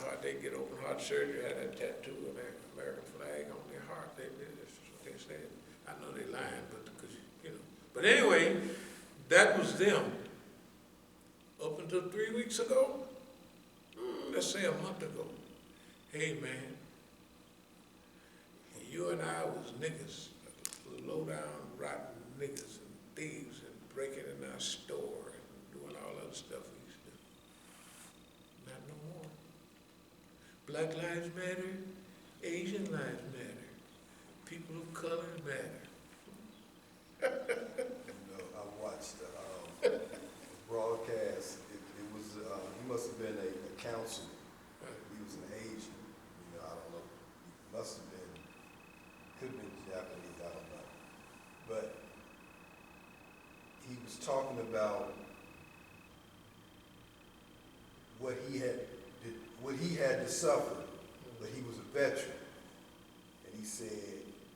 heart. They get open heart surgery, had that tattoo of the American flag on their heart. That's what they said. I know they lying, but because you know. But anyway, that was them. Up until 3 weeks ago, let's say a month ago. Hey man, you and I was niggas, low down, rotten niggas and thieves and breaking in our store and doing all that stuff we used to do. Not no more. Black lives matter, Asian lives matter, people of color matter. I watched the broadcast. It was, he must have been a counselor. He was an Asian. I don't know. He must have been, could have been Japanese, I don't know. But he was talking about what he had to suffer, but he was a veteran. And he said,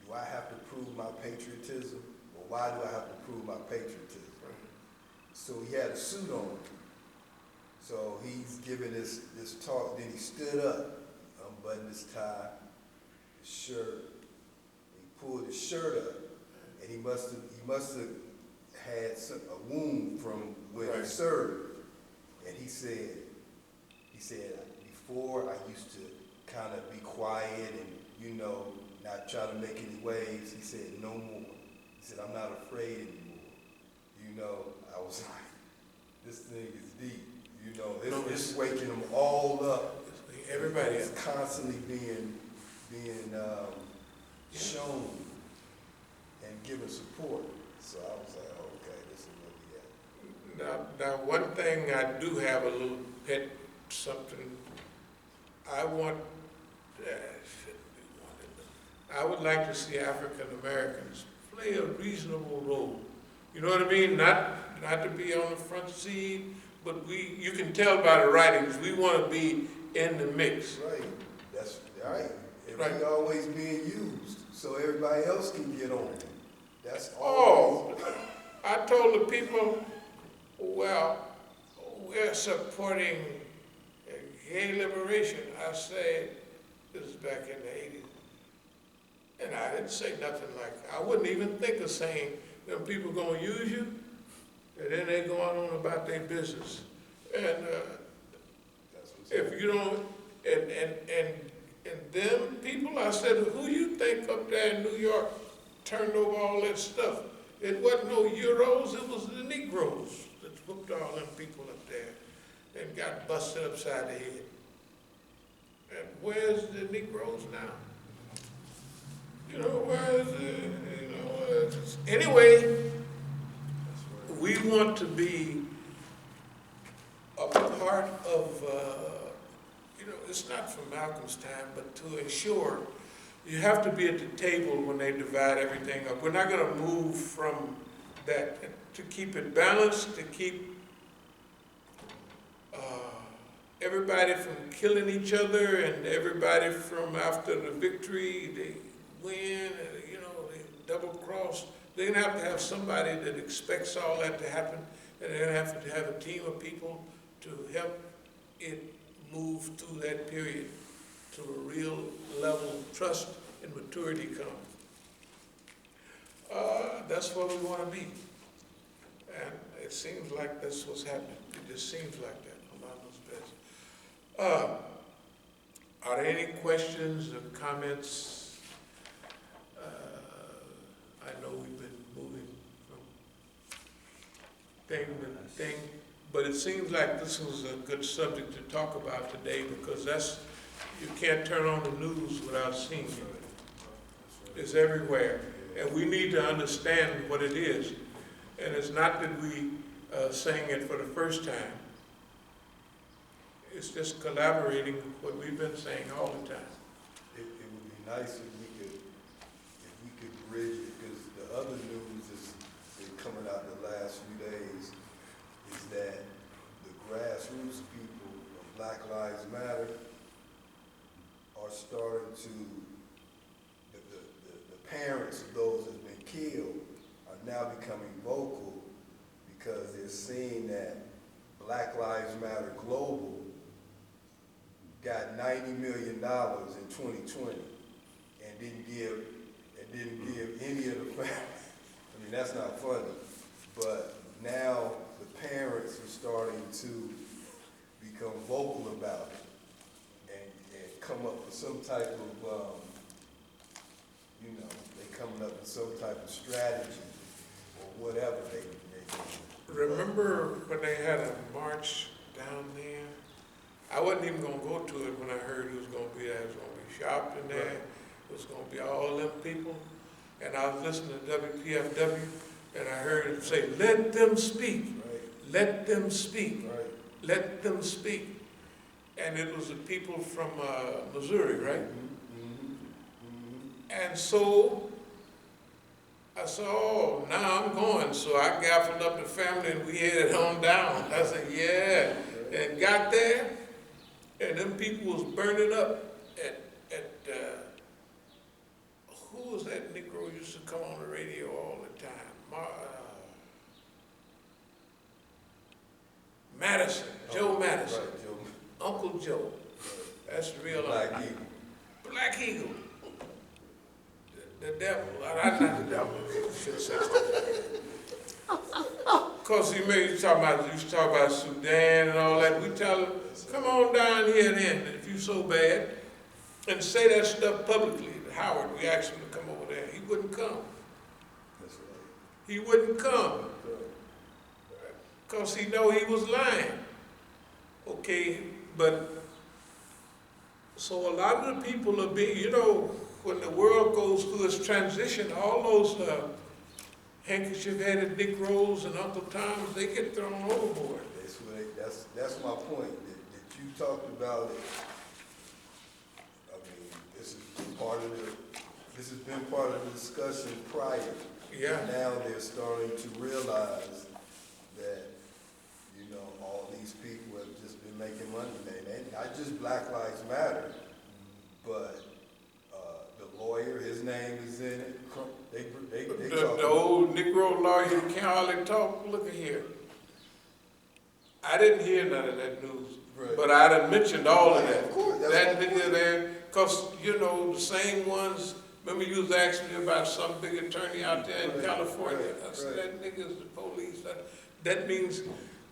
do I have to prove my patriotism? Or why do I have to prove my patriotism? So he had a suit on. So he's giving this talk, then he stood up, unbuttoned his tie, his shirt, he pulled his shirt up, and he must have had a wound from where he served. And he said, before I used to kind of be quiet and, not try to make any waves. He said, no more. He said, I'm not afraid anymore. I was like, this thing is deep. It's waking them all up. Everybody is constantly being shown and given support. So I was like, okay, this is where we at. Now, one thing I do have a little pet something. I would like to see African Americans play a reasonable role. You know what I mean? Not to be on the front seat, but you can tell by the writings, we want to be in the mix. Right, that's right. Right. We're always being used, so everybody else can get on. That's all. I told the people, well, we're supporting gay liberation. I said, this is back in the 80s. And I didn't say nothing like, I wouldn't even think of saying, them people gonna use you, and then they going on about their business. And if you don't, and them people, I said, who you think up there in New York turned over all that stuff? It wasn't no Euros, it was the Negroes that whooped all them people up there and got busted upside the head. And where's the Negroes now? Where's the, anyway, we want to be a part of, it's not from Malcolm's time, but to ensure you have to be at the table when they divide everything up. We're not going to move from that to keep it balanced, to keep everybody from killing each other and everybody from after the victory, they win, they double cross. They're going to have somebody that expects all that to happen, and they're going to have a team of people to help it move through that period to a real level of trust and maturity come. That's where we want to be. And it seems like that's what's happening. It just seems like that. Allah knows best. Are there any questions or comments? I know we've been moving from thing to thing, but it seems like this was a good subject to talk about today because you can't turn on the news without seeing it. It's everywhere, and we need to understand what it is. And it's not that we saying it for the first time. It's just collaborating what we've been saying all the time. It would be nice if we could bridge it, because the other news is coming out the last few days is that the grassroots people of Black Lives Matter are starting to, the parents of those that have been killed are now becoming vocal because they're seeing that Black Lives Matter Global got $90 million in 2020 and didn't give any of the family. I mean, that's not funny, but now the parents are starting to become vocal about it and come up with some type of, they coming up with some type of strategy or whatever they do. Remember when they had a march down there? I wasn't even gonna go to it when I heard it was gonna be there. It was gonna be shopping there. Right. It was gonna be all them people. And I was listening to WPFW and I heard it say, let them speak. Right. Let them speak. Right. Let them speak. And it was the people from Missouri, right? Mm-hmm. Mm-hmm. And so I said, oh, now I'm going. So I gaffled up the family and we headed on down. I said, yeah. And got there, and them people was burning up at who was that Negro who used to come on the radio all the time? Madison, Joe Madison. Right, Joe. Uncle Joe. That's the real Black Uncle. Eagle. Black Eagle. The devil. Not the devil. Should say because he made you talk about Sudan and all that. We tell him, come on down here then, if you so bad, and say that stuff publicly. Howard, we asked him to come over there. He wouldn't come. That's right. He wouldn't come. Because he know he was lying. Okay, but so a lot of the people are being, when the world goes through its transition, all those handkerchief-headed Negroes and Uncle Toms, they get thrown overboard. That's my point. That you talked about it. I mean, this has been part of the discussion prior. Yeah. And now they're starting to realize that, all these people have just been making money. And not just Black Lives Matter, but the lawyer, his name is in it. The old Negro lawyer who can't hardly talk, look at here. I didn't hear none of that news, right. But I'd have mentioned all of that. Of course, that nigga there, because, the same ones, remember you was asking me about some big attorney out there in California. I said, that nigga's the police. That means,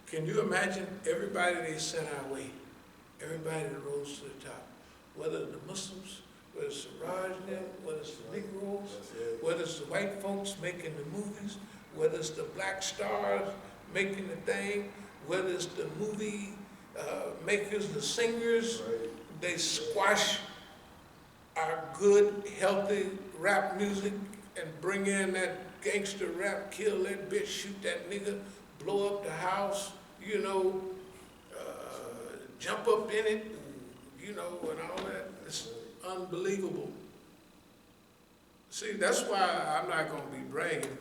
can you imagine everybody they sent our way, everybody that rose to the top, whether the Muslims, whether it's the Raj and them, whether it's the Negroes, whether it's the white folks making the movies, whether it's the black stars making the thing, whether it's the movie makers, the singers, they squash our good, healthy rap music and bring in that gangster rap, kill that bitch, shoot that nigga, blow up the house, jump up in it, and all that. It's unbelievable. See, that's why I'm not going to be bragging.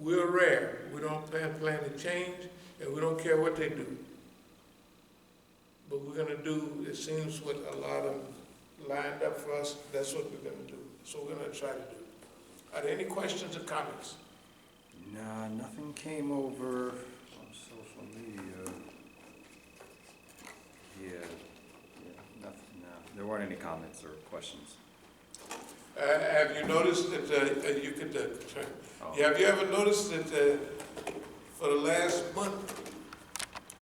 We're rare. We don't plan to change, and we don't care what they do. But we're going to do, it seems, what a lot of them lined up for us. That's what we're going to do. So we're going to try to do. Are there any questions or comments? Nah, nothing came over on social media. Yeah, nothing. No, there weren't any comments or questions. Have you noticed that you could turn? Oh. Have you ever noticed that for the last month